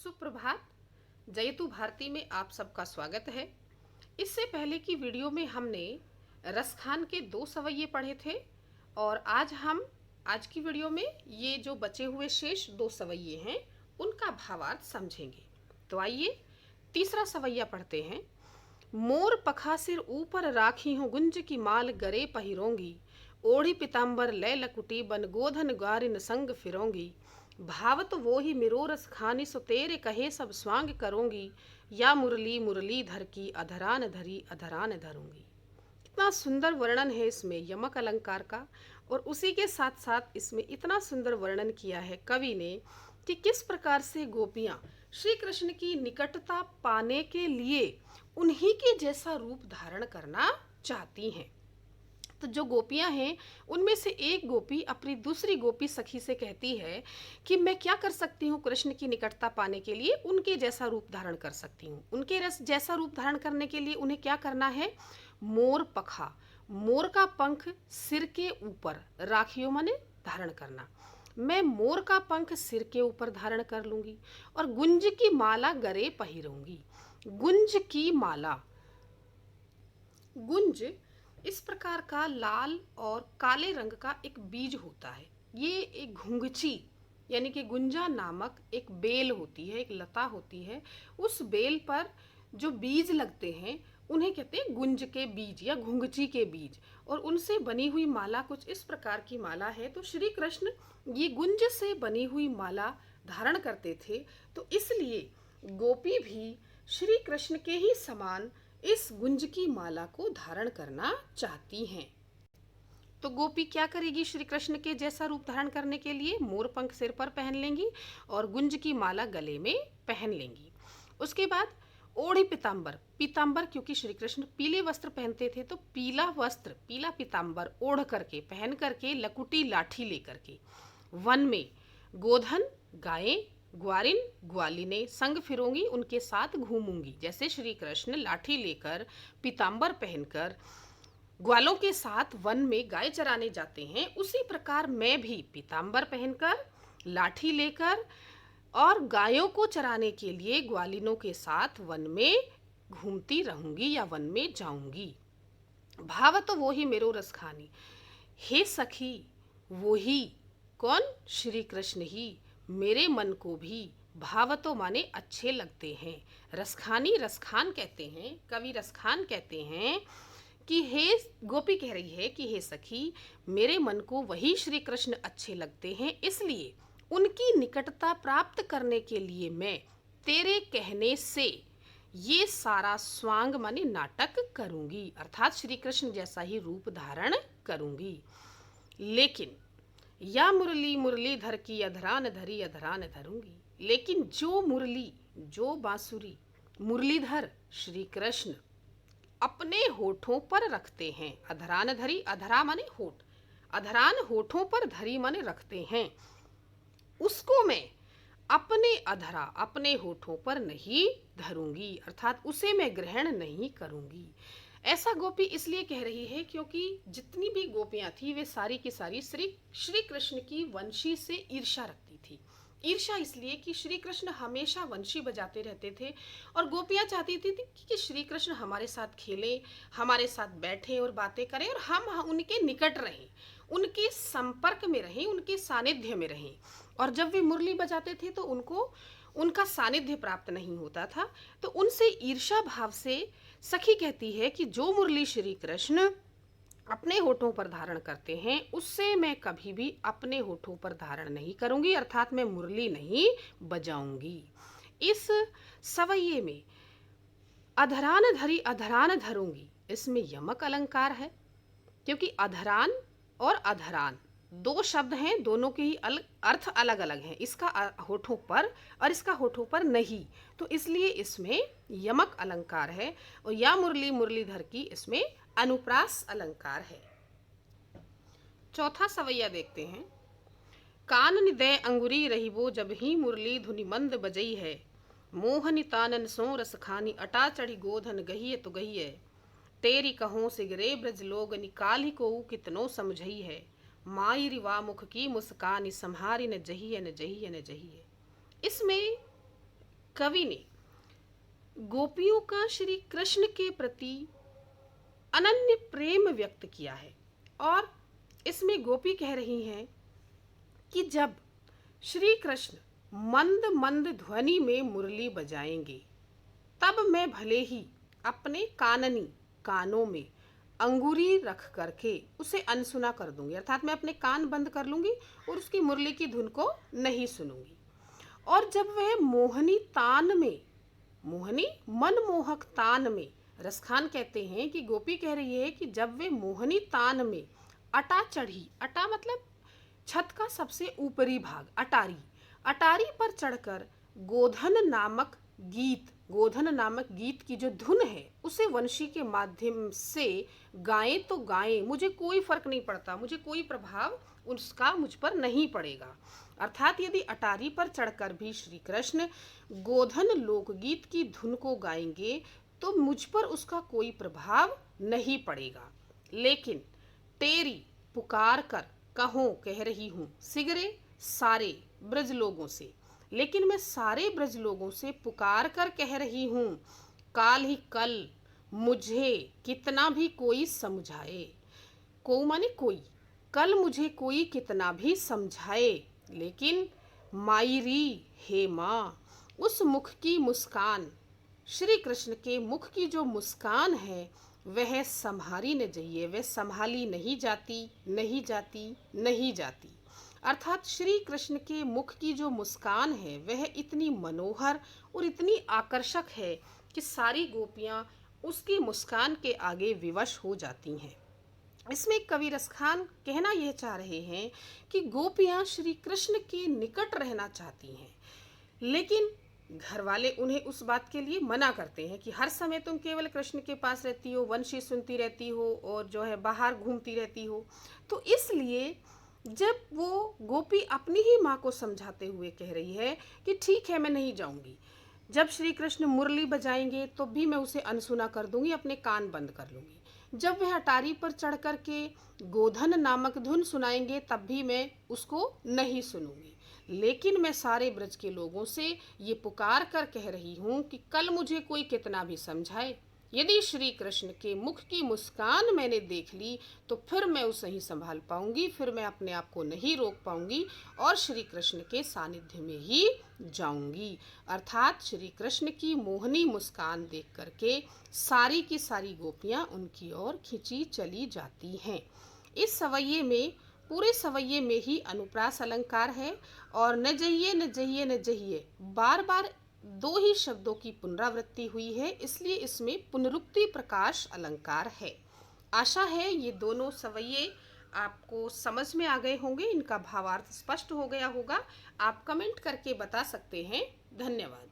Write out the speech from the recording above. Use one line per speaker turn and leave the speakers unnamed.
सुप्रभात। जयतु भारती में आप सबका स्वागत है। इससे पहले की वीडियो में हमने रसखान के 2 सवैये पढ़े थे और आज की वीडियो में ये जो बचे हुए शेष 2 सवैये हैं उनका भावार्थ समझेंगे। तो आइए तीसरा सवैया पढ़ते हैं। मोर पखा सिर ऊपर राखी हूँ, गुंज की माल गरे पहिरोंगी, ओढ़ी पिताम्बर लय लकुटी, बन गोधन ग्वारिन संग फिरोंगी, भावत वो ही मिरो रस खानी, सो तेरे कहे सब स्वांग करोंगी, या मुरली मुरलीधर की अधरान धरी अधरान धरूंगी। इतना सुंदर वर्णन है इसमें यमक अलंकार का, और उसी के साथ साथ इसमें इतना सुंदर वर्णन किया है कवि ने कि किस प्रकार से गोपियां श्री कृष्ण की निकटता पाने के लिए उन्हीं के जैसा रूप धारण करना चाहती हैं। तो जो गोपियां हैं उनमें से एक गोपी अपनी दूसरी गोपी सखी से कहती है कि मैं क्या कर सकती हूँ कृष्ण की निकटता पाने के लिए, उनके जैसा रूप धारण कर सकती हूँ। उनके जैसा रूप धारण करने के लिए उन्हें क्या करना है? मोर पखा, मोर का पंख सिर के ऊपर, राखियों माने धारण करना। मैं मोर का पंख सिर के ऊपर धारण कर लूंगी और गुंज की माला गरे पहिरूंगी। गुंज की माला, गुंज इस प्रकार का लाल और काले रंग का एक बीज होता है। ये एक घुंघची यानी कि गुंजा नामक एक बेल होती है, एक लता होती है। उस बेल पर जो बीज लगते हैं उन्हें कहते हैं गुंज के बीज या घुंघची के बीज, और उनसे बनी हुई माला कुछ इस प्रकार की माला है। तो श्री कृष्ण ये गुंज से बनी हुई माला धारण करते थे, तो इसलिए गोपी भी श्री कृष्ण के ही समान इस गुंज की माला को धारण करना चाहती हैं। तो गोपी क्या करेगी? श्री कृष्ण के जैसा रूप धारण करने के लिए मोर पंख सिर पर पहन लेंगी और गुंज की माला गले में पहन लेंगी। उसके बाद ओढ़ी पीताम्बर, पीताम्बर क्योंकि श्री कृष्ण पीले वस्त्र पहनते थे, तो पीला वस्त्र, पीला पीताम्बर ओढ़ करके, पहन करके, लकुटी लाठी लेकर के वन में गोधन गायें, ग्वारिन ग्वालिने संग फिरोंगी, उनके साथ घूमूंगी। जैसे श्री कृष्ण लाठी लेकर, पीताम्बर पहनकर ग्वालों के साथ वन में गाय चराने जाते हैं, उसी प्रकार मैं भी पीताम्बर पहनकर, लाठी लेकर और गायों को चराने के लिए ग्वालिनों के साथ वन में घूमती रहूंगी या वन में जाऊंगी। भाव तो वो ही मेरो रस खानी, हे सखी वो ही, कौन? श्री कृष्ण ही मेरे मन को भी भावतो माने अच्छे लगते हैं। रसखानी, रसखान कहते हैं, कवि रसखान कहते हैं कि हे गोपी कह रही है कि हे सखी मेरे मन को वही श्री कृष्ण अच्छे लगते हैं, इसलिए उनकी निकटता प्राप्त करने के लिए मैं तेरे कहने से ये सारा स्वांग माने नाटक करूंगी, अर्थात श्री कृष्ण जैसा ही रूप धारण करूंगी। लेकिन या मुरली मुरलीधर की अधरान धरी अधरान धरूंगी, लेकिन जो मुरली, जो बांसुरी मुरलीधर श्री कृष्ण अपने होठों पर रखते हैं, अधरान धरी, अधरा माने होठ, अधरान होठों पर धरी माने रखते हैं, उसको मैं अपने अधरा, अपने होठों पर नहीं धरूंगी, अर्थात उसे मैं ग्रहण नहीं करूंगी। ऐसा गोपी इसलिए कह रही है क्योंकि जितनी भी गोपियां थी वे सारी की सारी श्री कृष्ण की वंशी से ईर्ष्या रखती थी। ईर्ष्या इसलिए कि श्री कृष्ण हमेशा वंशी बजाते रहते थे और गोपियां चाहती थी कि श्री कृष्ण हमारे साथ खेलें, हमारे साथ बैठें और बातें करें और हम उनके निकट रहें, उनके संपर्क में रहें, उनके सानिध्य में रहें। और जब वे मुरली बजाते थे तो उनको उनका सानिध्य प्राप्त नहीं होता था। तो उनसे ईर्ष्या भाव से सखी कहती है कि जो मुरली श्री कृष्ण अपने होठों पर धारण करते हैं उससे मैं कभी भी अपने होठों पर धारण नहीं करूंगी, अर्थात मैं मुरली नहीं बजाऊंगी। इस सवैये में अधरान धरी अधरान धरूंगी, इसमें यमक अलंकार है क्योंकि अधरान और अधरान 2 शब्द हैं, दोनों के ही अर्थ अलग अलग हैं। इसका होठों पर और इसका होठों पर नहीं, तो इसलिए इसमें यमक अलंकार है। और या मुरली मुरलीधर की इसमें अनुप्रास अलंकार है। चौथा सवैया देखते हैं। कान निदय अंगुरी रहिबो, जब ही मुरली धुनि मंद बजई है, मोहनि तानन सो रस खानी, अटा चढ़ी गोधन गहिए तो गहिए, तेरी कहों सिगरे ब्रज लोग, निकाल ही को कितनो समझई है, माई रिवा मुख की मुस्कान, संहारी न जहिए न जहिए न जहिए। इसमें कवि ने गोपियों का श्री कृष्ण के प्रति अनन्य प्रेम व्यक्त किया है। और इसमें गोपी कह रही हैं कि जब श्री कृष्ण मंद मंद ध्वनि में मुरली बजाएंगे, तब मैं भले ही अपने कानों में अंगूरी रख करके उसे अनसुना कर दूंगी, अर्थात मैं अपने कान बंद कर लूंगी और उसकी मुरली की धुन को नहीं सुनूंगी। और जब वह मोहनी मनमोहक तान में, रसखान कहते हैं कि गोपी कह रही है कि जब वे मोहनी तान में अटा चढ़ी, अटा मतलब छत का सबसे ऊपरी भाग, अटारी पर चढ़कर गोधन नामक गीत की जो धुन है उसे वंशी के माध्यम से गाएं तो गाएं, मुझे कोई फर्क नहीं पड़ता, मुझे कोई प्रभाव उसका मुझ पर नहीं पड़ेगा। अर्थात यदि अटारी पर चढ़कर भी श्री कृष्ण गोधन लोकगीत की धुन को गाएंगे तो मुझ पर उसका कोई प्रभाव नहीं पड़ेगा। लेकिन तेरी पुकार कर कहो कह रही हूँ सिगरे सारे ब्रज लोगों से, लेकिन मैं सारे ब्रज लोगों से पुकार कर कह रही हूँ, काल ही कल मुझे कितना भी कोई समझाए, को माने कोई, कल मुझे कोई कितना भी समझाए, लेकिन मायरी हे माँ उस मुख की मुस्कान, श्री कृष्ण के मुख की जो मुस्कान है वह संभाली न जाइए, वह संभाली नहीं जाती। अर्थात श्री कृष्ण के मुख की जो मुस्कान है वह इतनी मनोहर और इतनी आकर्षक है कि सारी गोपियां उसकी मुस्कान के आगे विवश हो जाती हैं। इसमें कवि रसखान कहना यह चाह रहे हैं कि गोपियां श्री कृष्ण के निकट रहना चाहती हैं, लेकिन घर वाले उन्हें उस बात के लिए मना करते हैं कि हर समय तुम केवल कृष्ण के पास रहती हो, वंशी सुनती रहती हो और जो है बाहर घूमती रहती हो। तो इसलिए जब वो गोपी अपनी ही माँ को समझाते हुए कह रही है कि ठीक है मैं नहीं जाऊंगी, जब श्री कृष्ण मुरली बजाएंगे तो भी मैं उसे अनसुना कर दूंगी, अपने कान बंद कर लूंगी, जब वह अटारी पर चढ़ कर के गोधन नामक धुन सुनाएंगे तब भी मैं उसको नहीं सुनूंगी, लेकिन मैं सारे ब्रज के लोगों से ये पुकार कर कह रही हूँ कि कल मुझे कोई कितना भी समझाए, यदि श्री कृष्ण के मुख की मुस्कान मैंने देख ली तो फिर मैं उसे ही संभाल पाऊंगी, फिर मैं अपने आप को नहीं रोक पाऊंगी और श्री कृष्ण के सानिध्य में ही जाऊंगी। अर्थात श्री कृष्ण की मोहनी मुस्कान देख करके सारी की सारी गोपियां उनकी ओर खिंची चली जाती हैं। इस सवैये में, पूरे सवैये में ही अनुप्रास अलंकार है और न जहिए बार बार दो ही शब्दों की पुनरावृत्ति हुई है, इसलिए इसमें पुनरुक्ति प्रकाश अलंकार है। आशा है ये दोनों सवैये आपको समझ में आ गए होंगे, इनका भावार्थ स्पष्ट हो गया होगा। आप कमेंट करके बता सकते हैं। धन्यवाद।